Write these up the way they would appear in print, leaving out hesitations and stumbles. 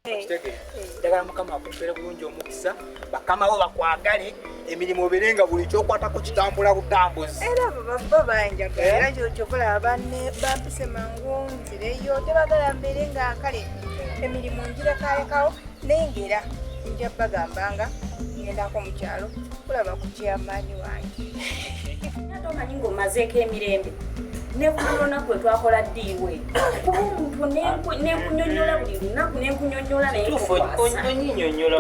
Ndagala mukama akumpere bulungi omukisa bakamawo bakwagale emirimu birenga buli kyokwatako kitambula butambuzi era baba banjagala kyokola abanne bampise mangu nzireyo tebagala mbere nga kale emirimu ngirekalekawo naye ngera nja bagambanga ngendako mu kyalo kulaba ku kyamaanyi wange ate omanyi ng'omazeeko emirembe nekulona kwe twakola ddiiwe kuba omuntu nenkunyonyola buli lunaku nenkunyonyola nayeonyinyonyola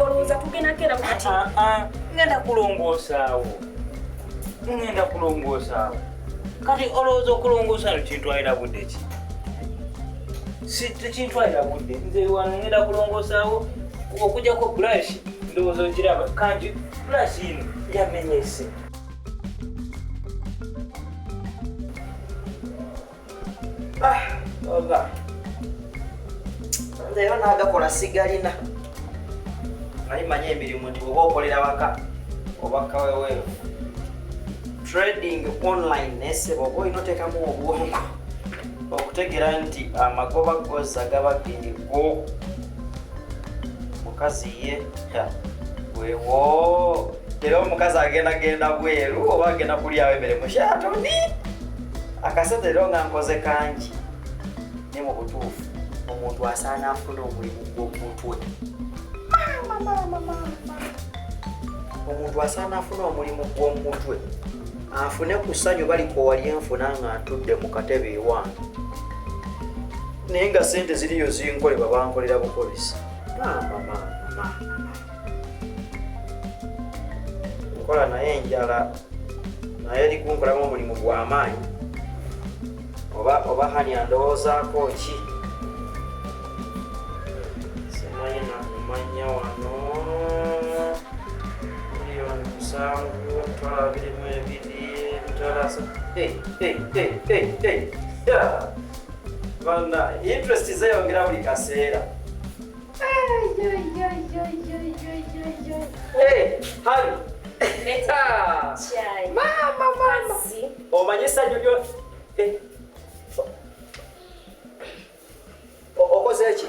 olowooza tugendakera kati ngenda kulongoosaawo kati olowooza okulongoosa kintwalira budde ki tekintwalira budde nze wano ngenda kulongoosaawo okujjako brush ndowooza ogiraba kanti brush ino yamenyese oba nze yo naagakola sigalina naye manya emirimu nti oba okolera waka obaka weweevu trading online neseba oba olina oteekamu obwongo okutegera nti amagoba goza gaba gerigo mukazi ye wewo era omukazi agenda bweru oba agenda kulyawo emirimu kyatoni akasente rero nga nkoze kangi ne mu butuufu omuntu asaana afuna omulimu gw'omutwe omuntu asaana afuna omulimu gw'omutwe afune ku ssanyu baliko wali enfuna nga ntudde mu katebe ewange naye nga sente ziriyo zinkolebwa bankolera bukozesa nkola naye enjala naye likunkolamu omulimu gw'amaanyi oba hani andowoozaako ki simanyi namumanya wano miliyoni 7,22,3 bana interest zeyongera buli kaseera hani mama omanye essanyu lyo okoze eki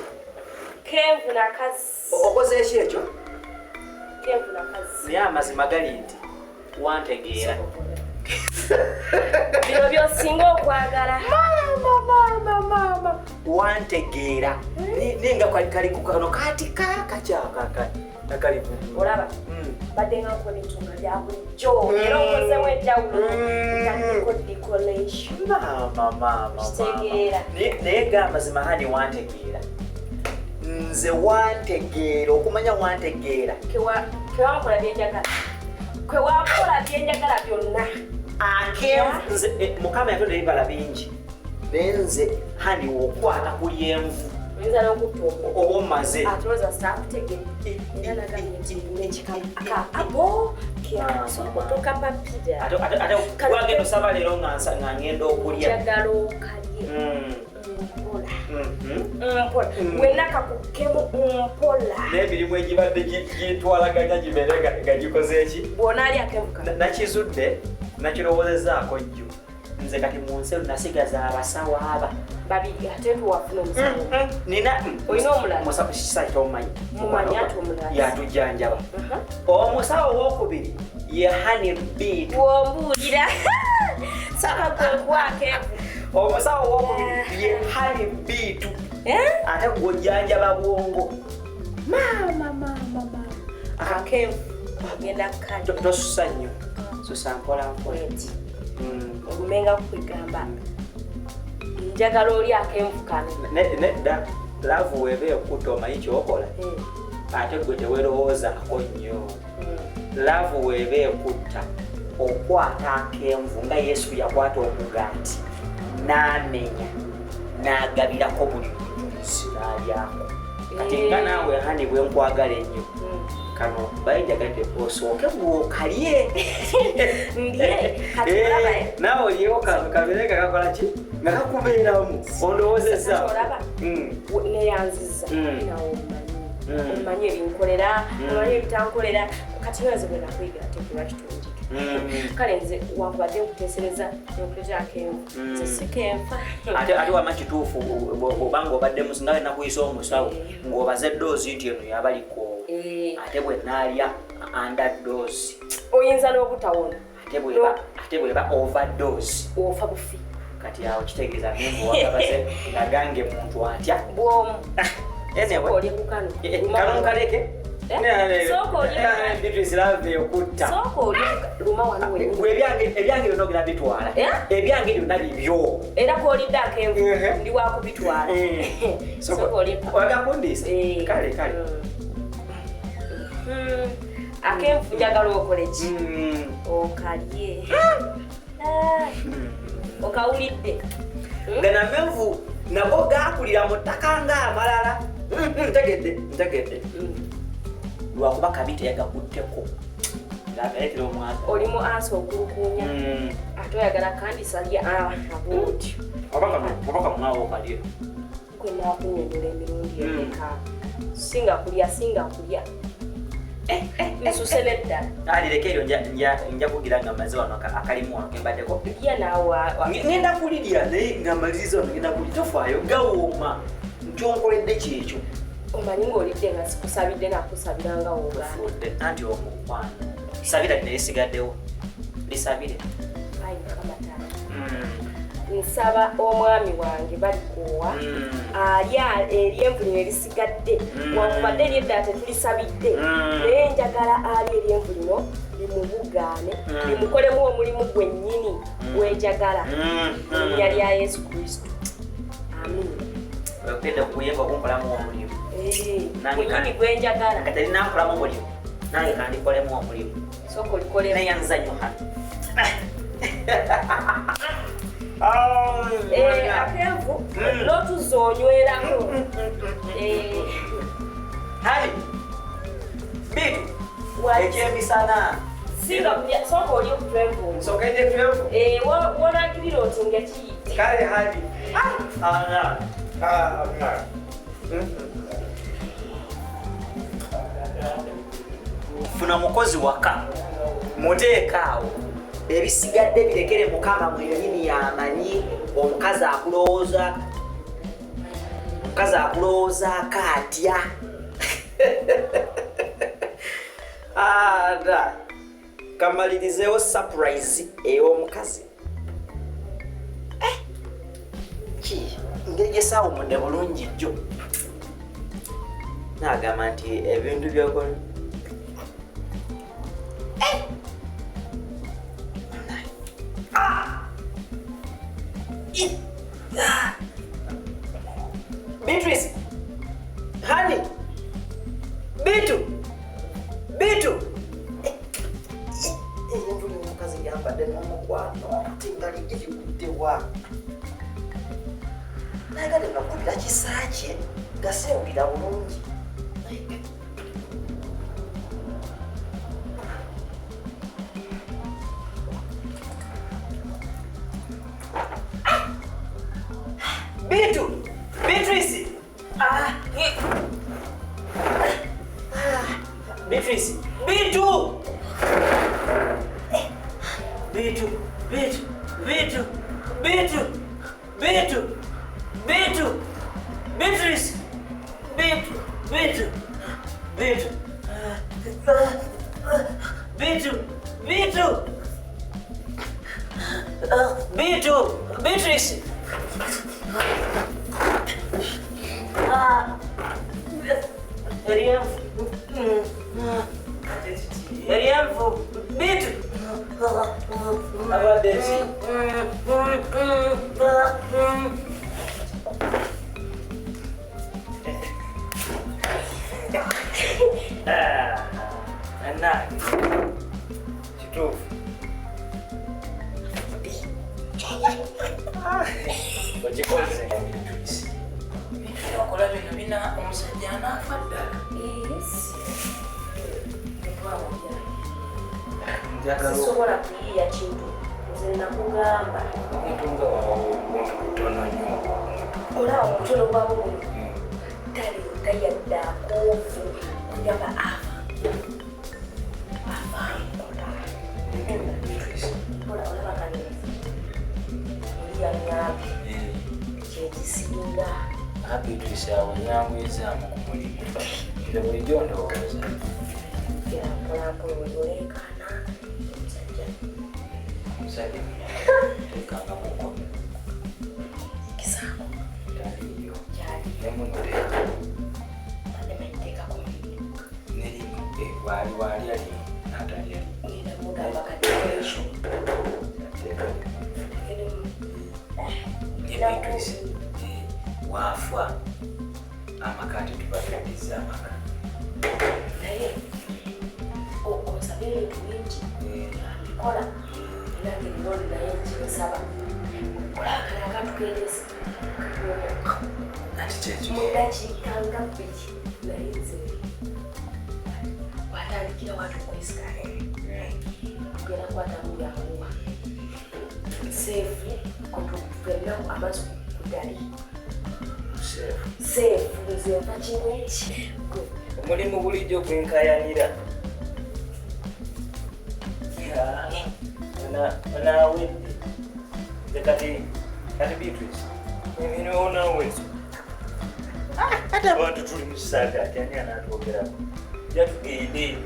kenvuna kazi okoze eki ekyo kenvuna kazi naye amazima gali nti wantegeera bino byosinga okwagala mama wantegeera nenga kaliku kano kati kakyakaka nakali olaba badde nga nkola entunga lya bulijjo era okozewo enjawulo gatiko decoration kitegeera naye ga amazima hani wantegeera nze wantegeera okumanya wantegeera kewakola byenjagala kwewakola byenjagala byonna nze mukama yatonda ebibala bingi naye nze hani okwata kuli envu oyinza n'okutta oba omaze atolooza sitaakutegere era nagambye nti abo sokotoka papira ate wagenda osaba leero nga ngenda okulya njagala okalye mpola wenna kakukkemu mpola n'emirimu egibadde gitwalaganya gibeere nga gikoze eki bw'onaalya kevuka nakizudde nakirowoozezaako jjo nze kati mu nsi nasigaza abasawo aba babiri ate tuwafuna omusawo nina olina omulala musawo kisaita omumanyi mumanyi ate omulala yatujjanjaba omusawo owokubiri ye hani beat wombuulira saka kwenkwake omusawo owokubiri ye hani beat ate gwojjanjaba bwongo mama akenvu agenda kukali tosusa nnyo susa mpolampola ogumenga kukwegamba njagala oli akenvu kano nedda laavu weeba ekutta omanyi kyokola ate gwe tewerowoozaako nnyo laavu weeba ekutta okwata akenvu nga yesu yakwata omugaati n'amenya n'agabirako buli musi n'alyako kati nga naawe hani bwe nkwagala ennyo kano bayijagadde osooke bwokalye naawe olyewo kabere nga kakola ki nga kakubeeramu ondowoozezza neyanziza nawe omanyi ebinkolera omanyi ebitankolera kati nze bwe nakwiga tekeba kitungike kale nze wakubadde nkuteesereza nokuleta akenvu nze si kenfa ate wama kituufu obanga obadde musinga nakuyisa omusawo ng'obaze ddoozi nti eno yabaliko ate bwe naalya underdose oyinza n'obutawona ate bweba overdose ofa bufi kati awo kitegeeza amenvu wagabaze nagange muntu atya bwomu anyway olye kukano kaleke ebyange byonna ogenda bitwala ebyange byonna bibyo era koolidde akenvu ndi wakubitwala wagakundisa kale akenvu njagala okole ki okalye okawulidde nga namenvu nabo gakulira mu ttaka ng'amalala ntegedde lwakuba kabi teyagakutteko ng'agaletera omwaka olimu ansi okulukuunya ate oyagala kandisalya abotyo obaka mwawe okalye kwe naakunyonyola emirundi emeka singa kulya nsuse neddala alireka eryo nja kugira nga maze wano akalimu wano kembaddeko lya naawe ngenda kulirya naye nga maliriza wano ngenda kulya tofaayo gawooma nti onkoledde kyekyo omanyi ng'olidde nga sikusabidde nakusabiranga ofudde anti omukwano sabira lino lisigaddewo lisabire nsaba omwami wange balikuwa alya eryenvu lino erisigadde wakubadde eryeddala tetulisabidde naye njagala alya eryenvu lino limubugaane limukolemu omulimu gwennyini gwejagala linnya lya yesu kristo amin ogenda kuyemba okunkolamu omulimu gwennyini gwenjagala nga terinankolamu omulimu nange kandikolemu omulimu soka olikolemu naye nzanyo hano akenvu n'otuzza onywerako hani bitu ekyemisana soka oli okutwenvu sokende twevu wonagirira oti nga kiyite kale hani funa mukozi waka muteekaawo ebisigadde birekere mukama mwenyini yamanyi omukazi akulowooza akaatya ada kamalirizeewo surprise ey'omukazi ngeri gyesawumudde bulungi jjo nagamba nti ebintu byokola Beatrice, honey, Bitu. Mvuli omukazi yambadde n'omukwano tingali gikuddewa. Nayagadde nakubira kisaakye nga sewulira bulungi. Beatrice. Beatrice. Bitu. Beatrice. Sisobola kuyiiya kintu nze nakugamba olaba omutono gwa buno taleeta yadde akoofu kugamba afa Mpola olaba kano oliyanyaabi kyekisinga Beatrice awo nyamwezaamu ku mulimu era bulijjo ndowooza mpolampola oleekaana omusajja tekanga mukono kisaako taliyo kyali nemunoteeka anemaniteekako nerimu waali alimu natali alimu ngenda mugamba katekesho Beatrice waafa amaka tetubafeddiza amaka naye osabire ebintu bingi abikola era ngenoli naye nkinsaba olakala akatukereza ati kyekyo mudakikanga bbiri naye nze watandikira watu okwisikae kugenda kwatamu yakuwa seefu kutugenda amaaso kudali seefu nzenva kinweki omulimu bulijjo gwenkayanira onawedde kati Beatrice emino onawezo ate abantu tuli mu kisaga ati ani anatwogerako jatugende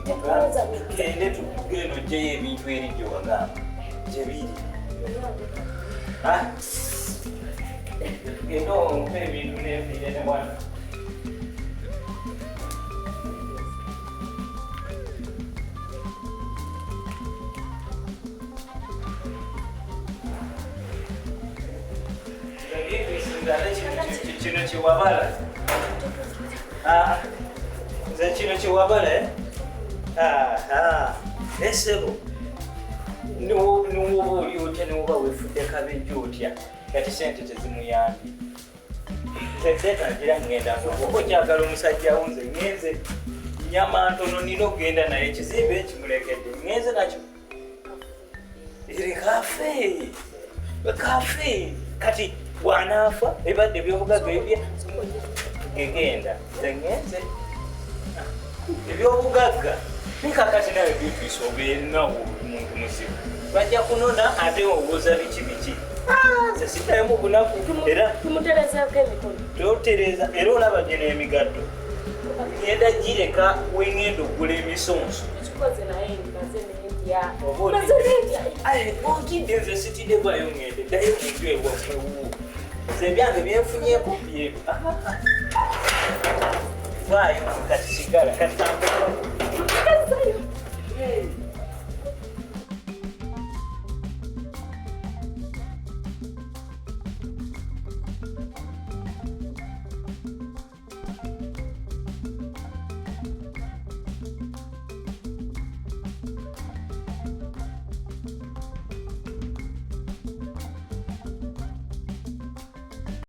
nedda tugende tugenda ogyeyo ebintu eri gyewagamba gyebiri tugende ompe ebintu nebire newana kino kiwabala nze kino kiwabala esebo niwoba oli otya niwoba wefudde kabejja otya kati sente tezimuyambi tetangira ngenda oba okyagala omusajja wo nze ngenze nyama ntono nina okugenda naye ekizimbe ekimulekedde ngenze nakyo eri kafe kati bwanaafa ebadde ebyobugaga ebya gegenda nze ngenze ebyobugagga nikakati nawe Beatrice obeerinawo omuntu muzibu bajja kunona ate obuuza biki nze siddayomu bunaku era tumuterezeeko emikono totereza era olaba gye n'emigatto ngenda gireka wengenda oggula emisonso kikoze naye maze nendya otidde nze sitidde bwayo ngende ddayo muntu ewamwewu nze ebyange byenfunyeko byeru vaayo kati sigala kati